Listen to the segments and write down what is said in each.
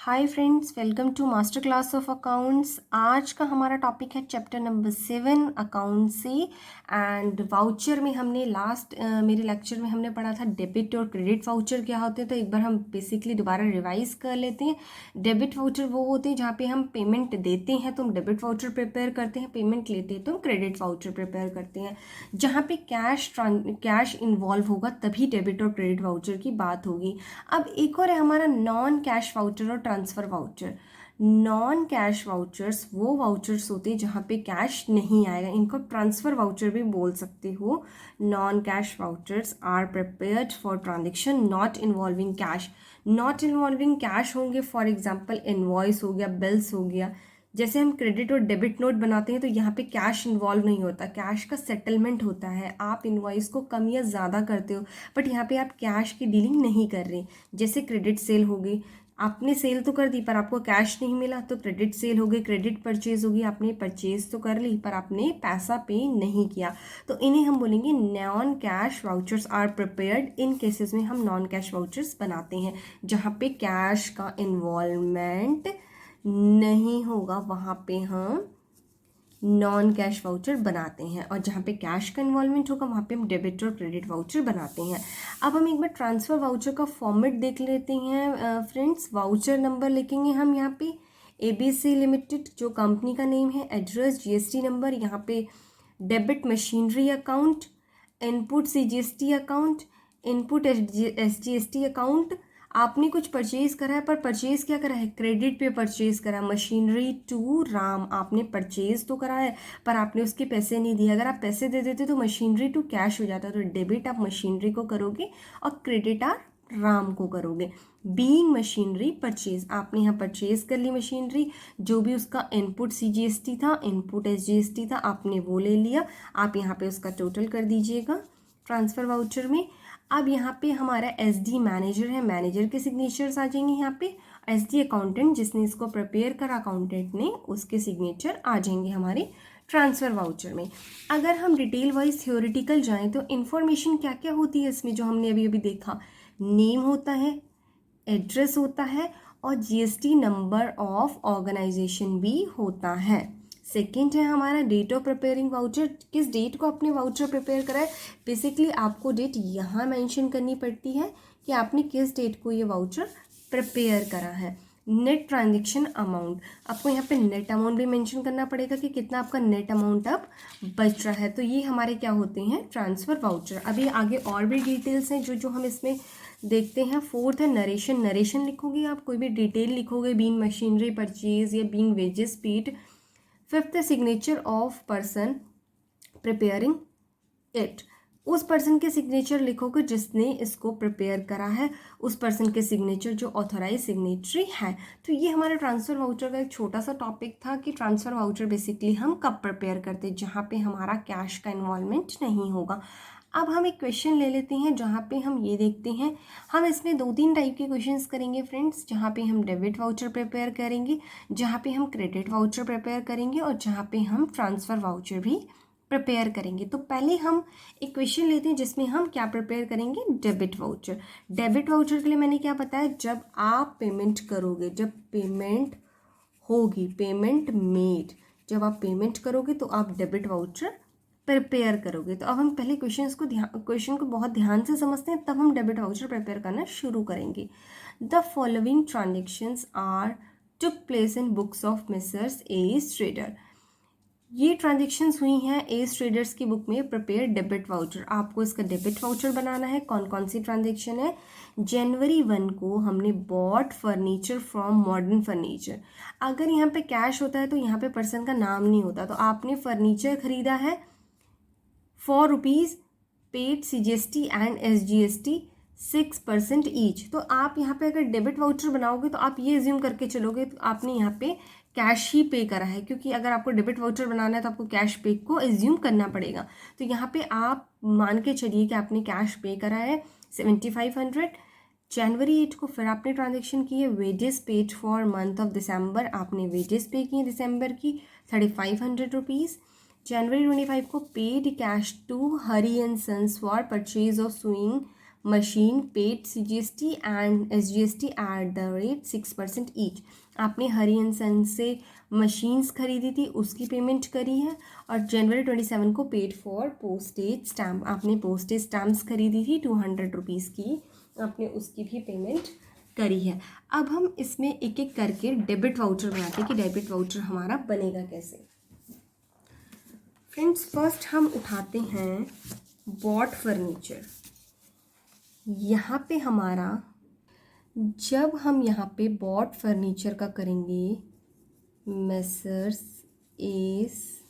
Hi friends, welcome to master class of accounts. आज का हमारा टॉपिक है चैप्टर नंबर 7 अकाउंट से। एंड वाउचर में हमने मेरे लेक्चर में हमने पढ़ा था डेबिट और क्रेडिट वाउचर क्या होते हैं। तो एक बार हम बेसिकली दोबारा रिवाइज कर लेते हैं। डेबिट वाउचर वो होते हैं जहाँ पे हम पेमेंट देते हैं तो हम डेबिट वाउचर प्रिपेयर करते हैं, पेमेंट लेते हैं तो हम क्रेडिट वाउचर प्रिपेयर करते हैं। जहाँ पे कैश इन्वॉल्व होगा तभी डेबिट और क्रेडिट वाउचर की बात होगी। अब एक और है हमारा नॉन कैश वाउचर और transfer voucher. Non cash vouchers वो वाउचर्स होते हैं जहाँ पे कैश नहीं आएगा, इनको ट्रांसफ़र वाउचर भी बोल सकते हो। Non cash vouchers are prepared for transaction not involving cash. Not involving cash होंगे, फॉर एग्जांपल इनवॉइस हो गया, बिल्स हो गया। जैसे हम क्रेडिट और डेबिट नोट बनाते हैं तो यहाँ पे कैश इन्वॉल्व नहीं होता, कैश का सेटलमेंट होता है। आप इनवॉइस को कम या ज़्यादा करते हो बट यहाँ पे आप कैश की डीलिंग नहीं कर रहे। जैसे क्रेडिट सेल हो गई, आपने सेल तो कर दी पर आपको कैश नहीं मिला तो क्रेडिट सेल हो गई। क्रेडिट परचेज होगी, आपने परचेज तो कर ली पर आपने पैसा पे नहीं किया, तो इन्हें हम बोलेंगे non cash vouchers are prepared. इन केसेस में हम नॉन कैश वाउचर्स बनाते हैं जहाँ पे कैश का इन्वॉल्वमेंट नहीं होगा, वहाँ पे हम नॉन कैश वाउचर बनाते हैं। और जहाँ पे कैश का इन्वॉल्वमेंट होगा वहाँ पे हम डेबिट और क्रेडिट वाउचर बनाते हैं। अब हम एक बार ट्रांसफ़र वाउचर का फॉर्मेट देख लेते हैं फ्रेंड्स। वाउचर नंबर लिखेंगे हम यहाँ पे ABC लिमिटेड जो कंपनी का नेम है, एड्रेस, GST नंबर, यहाँ पे debit machinery account, input CGST account, input SGST account. आपने कुछ परचेज करा है पर परचेज क्या करा है, क्रेडिट पे परचेज करा है। मशीनरी टू राम, आपने परचेज तो करा है पर आपने उसके पैसे नहीं दिए। अगर आप पैसे दे देते तो मशीनरी टू कैश हो जाता, तो डेबिट आप मशीनरी को करोगे और क्रेडिट आप राम को करोगे। बीइंग मशीनरी परचेज, आपने यहाँ परचेज कर ली मशीनरी, जो भी उसका इनपुट CGST था, इनपुट SGST था, आपने वो ले लिया। आप यहाँ पे उसका टोटल कर दीजिएगा ट्रांसफ़र वाउचर में। अब यहाँ पे हमारा SD मैनेजर है, मैनेजर के सिग्नेचर्स आ जाएंगे यहाँ पे। SD अकाउंटेंट जिसने इसको प्रिपेयर करा, अकाउंटेंट ने, उसके सिग्नेचर आ जाएंगे हमारे ट्रांसफ़र वाउचर में। अगर हम डिटेल वाइज थ्योरेटिकल जाएं तो इन्फॉर्मेशन क्या क्या होती है इसमें, जो हमने अभी अभी देखा, नेम होता है, एड्रेस होता है और GST नंबर ऑफ ऑर्गेनाइजेशन भी होता है। सेकेंड है हमारा डेट ऑफ प्रिपेयरिंग वाउचर, किस डेट को आपने वाउचर प्रिपेयर करा है। बेसिकली आपको डेट यहाँ मेंशन करनी पड़ती है कि आपने किस डेट को ये वाउचर प्रिपेयर करा है। नेट ट्रांजेक्शन अमाउंट, आपको यहाँ पे नेट अमाउंट भी मेंशन करना पड़ेगा कि कितना आपका नेट अमाउंट अब बच रहा है। तो ये हमारे क्या होते हैं, ट्रांसफ़र वाउचर। अभी आगे और भी डिटेल्स हैं जो हम इसमें देखते हैं। फोर्थ है नरेशन, नरेशन लिखोगे आप, कोई भी डिटेल लिखोगे, बीइंग मशीनरी परचेज या बीइंग वेजेस पेड। फिफ्थ है signature of person preparing it, उस पर्सन के सिग्नेचर लिखोगे जिसने इसको प्रिपेयर करा है, उस पर्सन के सिग्नेचर जो ऑथराइज सिग्नेटरी है। तो ये हमारा ट्रांसफ़र वाउचर का एक छोटा सा टॉपिक था कि ट्रांसफ़र वाउचर बेसिकली हम कब प्रिपेयर करते हैं, जहाँ पे हमारा कैश का इन्वॉल्वमेंट नहीं होगा। अब हम एक क्वेश्चन ले लेते हैं जहाँ पे हम ये देखते हैं, हम इसमें 2-3 टाइप के क्वेश्चंस करेंगे फ्रेंड्स। जहाँ पे हम डेबिट वाउचर प्रिपेयर करेंगे, जहाँ पे हम क्रेडिट वाउचर प्रिपेयर करेंगे और जहाँ पे हम ट्रांसफ़र वाउचर भी प्रिपेयर करेंगे। तो पहले हम एक क्वेश्चन लेते हैं जिसमें हम क्या प्रिपेयर करेंगे, डेबिट वाउचर। डेबिट वाउचर के लिए मैंने क्या बताया, जब आप पेमेंट करोगे, जब पेमेंट होगी, पेमेंट मेड, जब आप पेमेंट करोगे तो आप डेबिट वाउचर प्रिपेयर करोगे। तो अब हम पहले क्वेश्चन को बहुत ध्यान से समझते हैं, तब हम डेबिट वाउचर प्रिपेयर करना शुरू करेंगे। The following transactions are took place in books of messrs S trader. ये ट्रांजेक्शन्स हुई हैं एस ट्रेडर्स की बुक में, प्रिपेयर डेबिट वाउचर। आपको इसका डेबिट वाउचर बनाना है। कौन कौन सी ट्रांजेक्शन है, जनवरी 1 को हमने bought furniture from modern furniture. अगर यहाँ पे कैश होता है तो यहाँ पे पर्सन का नाम नहीं होता, तो आपने फर्नीचर खरीदा है ₹4, paid CGST and SGST 6% each. तो आप यहाँ पे अगर डेबिट वाउचर बनाओगे तो आप ये एज्यूम करके चलोगे तो आपने यहाँ पे कैश ही पे करा है, क्योंकि अगर आपको डेबिट वाउचर बनाना है तो आपको कैश पे को एज्यूम करना पड़ेगा। तो यहाँ पे आप मान के चलिए कि आपने कैश पे करा है 7500। जनवरी 8 को फिर आपने ट्रांजेक्शन की है, wages paid for month of December, आपने वेजेस पे किए दिसंबर की ₹3500। जनवरी 25 को paid cash to Hari and sons for purchase of sewing machine paid CGST and SGST at the rate 6% each. आपने हरी एंड सन से मशीन्स खरीदी थी, उसकी पेमेंट करी है। और जनवरी 27 को पेड फॉर पोस्टेज स्टैम्प, आपने पोस्टेज स्टैम्प्स खरीदी थी 200 रुपीज़ की, आपने उसकी भी पेमेंट करी है। अब हम इसमें एक एक करके डेबिट वाउचर बनाते हैं कि डेबिट वाउचर हमारा बनेगा कैसे। फ्रेंड्स, फर्स्ट हम उठाते हैं बॉट फर्नीचर। यहाँ पे हमारा, जब हम यहाँ पे बॉट फर्नीचर का करेंगे, मेसर्स एस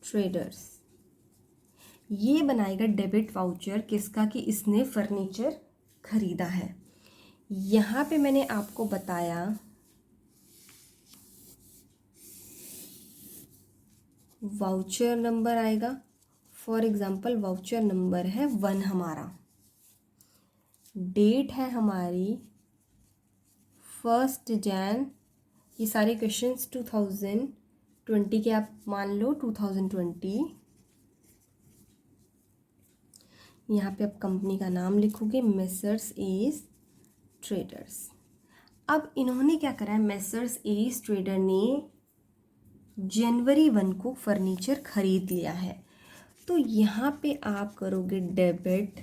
ट्रेडर्स, ये बनाएगा डेबिट वाउचर किसका, कि इसने फर्नीचर खरीदा है। यहाँ पे मैंने आपको बताया वाउचर नंबर आएगा। फॉर एग्जांपल वाउचर नंबर है 1 हमारा, डेट है हमारी 1 जैन, ये सारे क्वेश्चंस 2020 के आप मान लो 2020। यहाँ पे आप कंपनी का नाम लिखोगे मेसर्स एस ट्रेडर्स। अब इन्होंने क्या करा है, मेसर्स एस ट्रेडर ने जनवरी 1 को फर्नीचर खरीद लिया है। तो यहाँ पे आप करोगे डेबिट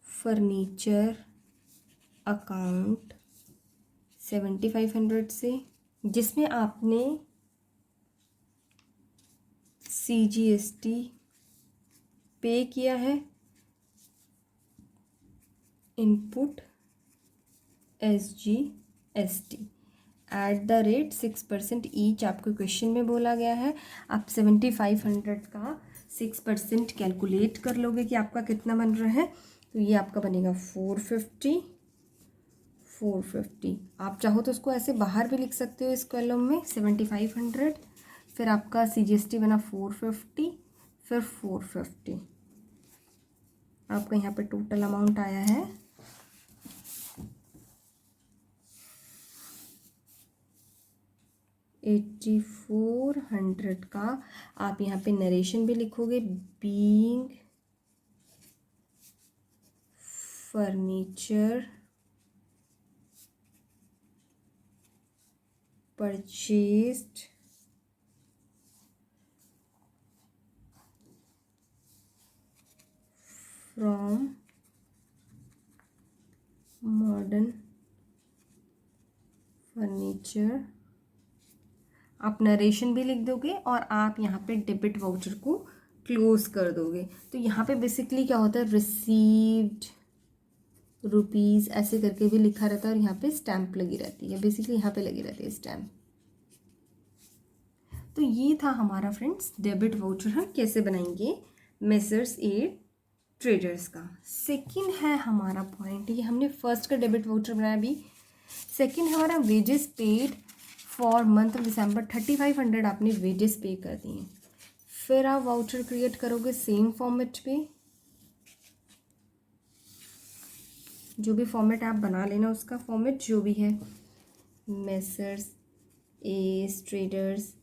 फर्नीचर अकाउंट 7500 से, जिसमें आपने CGST पे किया है, input SGST at the rate 6% each आपको क्वेश्चन में बोला गया है। आप 7500 का 6% कैलकुलेट कर लोगे कि आपका कितना बन रहा है। तो ये आपका बनेगा 450। आप चाहो तो उसको ऐसे बाहर भी लिख सकते हो इस कॉलम में 7500, फिर आपका CGST बना 450, फिर 450। आपका यहाँ पे टोटल अमाउंट आया है 8400 का। आप यहाँ पे नरेशन भी लिखोगे, being furniture purchased from modern furniture. आप नरेशन भी लिख दोगे और आप यहाँ पे डेबिट वाउचर को क्लोज कर दोगे। तो यहाँ पे बेसिकली क्या होता है, रिसीव्ड रुपीज़ ऐसे करके भी लिखा रहता है और यहाँ पे स्टैम्प लगी रहती है, बेसिकली यहाँ पे लगी रहती है स्टैम्प। तो ये था हमारा फ्रेंड्स डेबिट वाउचर हम कैसे बनाएंगे मेसर्स ए ट्रेडर्स का। सेकंड है हमारा पॉइंट, ये हमने फर्स्ट का डेबिट वाउचर बनाया अभी। सेकंड है हमारा wages paid for month of December, 3500 आपने वेजेस पे कर दिए। फिर आप वाउचर क्रिएट करोगे सेम फॉर्मेट पे, जो भी फॉर्मेट आप बना लेना, उसका फॉर्मेट जो भी है, मेसर्स एस ट्रेडर्स,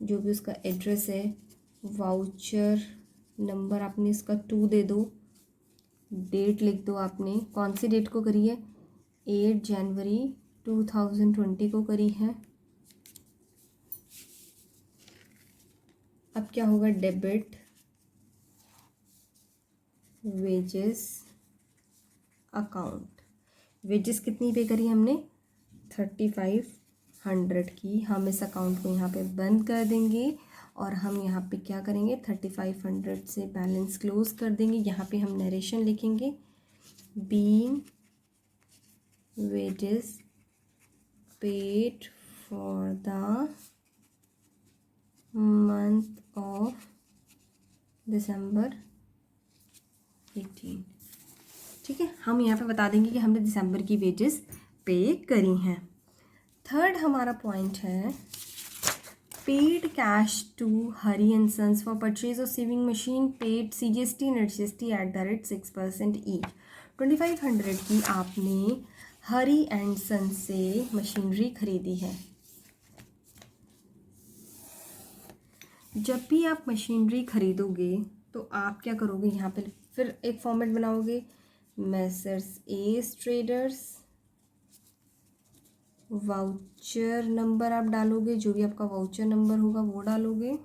जो भी उसका एड्रेस है, वाउचर नंबर आपने इसका 2 दे दो, डेट लिख दो, आपने कौन सी डेट को करी है, 8 जनवरी 2020 को करी है। अब क्या होगा, डेबिट वेजेस अकाउंट, वेजेस कितनी पे करी हमने, 3500 की। हम इस अकाउंट को यहाँ पे बंद कर देंगे और हम यहाँ पे क्या करेंगे, 3500 से बैलेंस क्लोज कर देंगे। यहाँ पे हम नरेशन लिखेंगे, being wages paid for the month of December 18। ठीक है, हम यहाँ पे बता देंगे कि हमने दिसंबर की वेजेस पे करी हैं। थर्ड हमारा पॉइंट है paid cash to Hari and sons for purchase of sewing machine, paid CGST and SGST at the rate 6% each. 2500 की आपने हरी एंड सन्स से मशीनरी खरीदी है। जब भी आप मशीनरी खरीदोगे तो आप क्या करोगे, यहाँ पे फिर एक फॉर्मेट बनाओगे, messrs S traders, voucher number आप डालोगे, जो भी आपका वाउचर नंबर होगा वो डालोगे।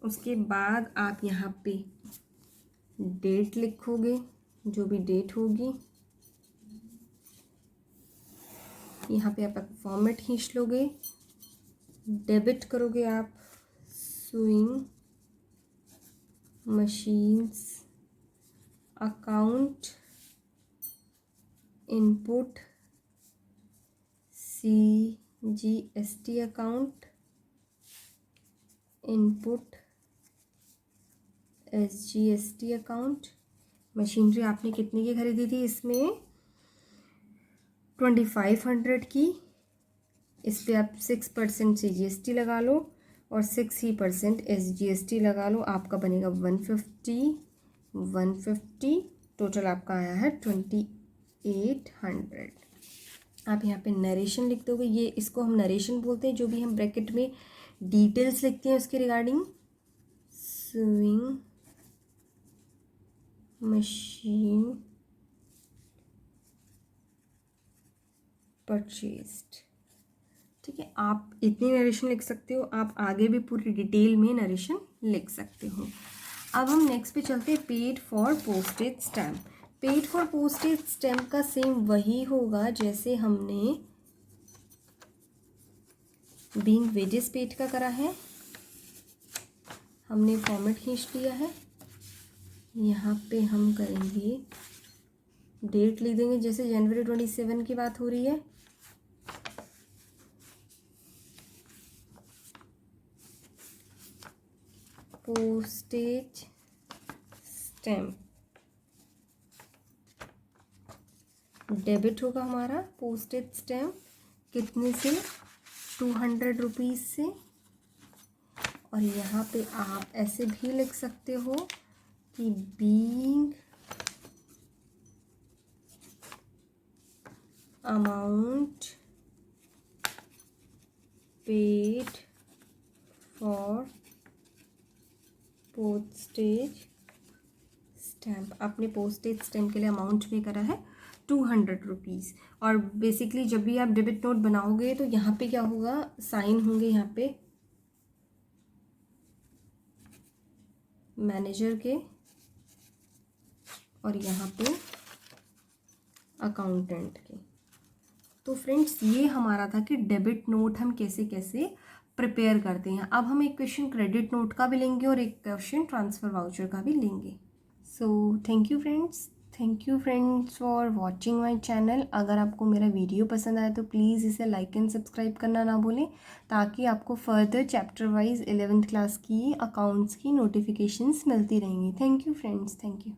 उसके बाद आप यहाँ पे डेट लिखोगे, जो भी डेट होगी। यहाँ पे आप फॉर्मेट खींच लोगे, डेबिट करोगे आप swing machines account input CGST account input SGST account. Machinery आपने कितने की खरीदी थी, इसमें 2500 की। इस पर आप 6% CGST लगा लो और 6% SGST लगा लो, आपका बनेगा 150 टोटल आपका आया है 2800। आप यहाँ पे नरेशन लिख दोगे, ये इसको हम नरेशन बोलते हैं, जो भी हम ब्रैकेट में डिटेल्स लिखते हैं उसके रिगार्डिंग। स्विंग मशीन परचेस्ड, ठीक है। आप इतनी नरेशन लिख सकते हो, आप आगे भी पूरी डिटेल में नरेशन लिख सकते हो। अब हम नेक्स्ट पे चलते हैं, paid for postage stamp. Paid for postage stamp का सेम वही होगा जैसे हमने बीइंग वेजेस पेड का करा है। हमने फॉर्मेट खींच लिया है, यहाँ पे हम करेंगे डेट लिख देंगे, जैसे जनवरी 27 की बात हो रही है। पोस्टेज स्टैम्प डेबिट होगा हमारा पोस्टेज स्टैम्प कितने से, 200 रुपीज़ से। और यहाँ पे आप ऐसे भी लिख सकते हो कि being amount paid for postage stamp. आपने पोस्टेज स्टैम्प के लिए अमाउंट पे करा है 200 रुपीज़। और बेसिकली जब भी आप डेबिट नोट बनाओगे तो यहाँ पे क्या होगा, साइन होंगे यहाँ पे मैनेजर के और यहाँ पे अकाउंटेंट के। तो फ्रेंड्स ये हमारा था कि डेबिट नोट हम कैसे कैसे प्रिपेयर करते हैं। अब हम एक क्वेश्चन क्रेडिट नोट का भी लेंगे और एक क्वेश्चन ट्रांसफ़र वाउचर का भी लेंगे। So thank you friends for watching my channel. अगर आपको मेरा वीडियो पसंद आया तो प्लीज़ इसे लाइक एंड सब्सक्राइब करना ना भूलें, ताकि आपको further chapter wise 11th class की अकाउंट्स की नोटिफिकेशंस मिलती रहेंगी। Thank you friends, thank you.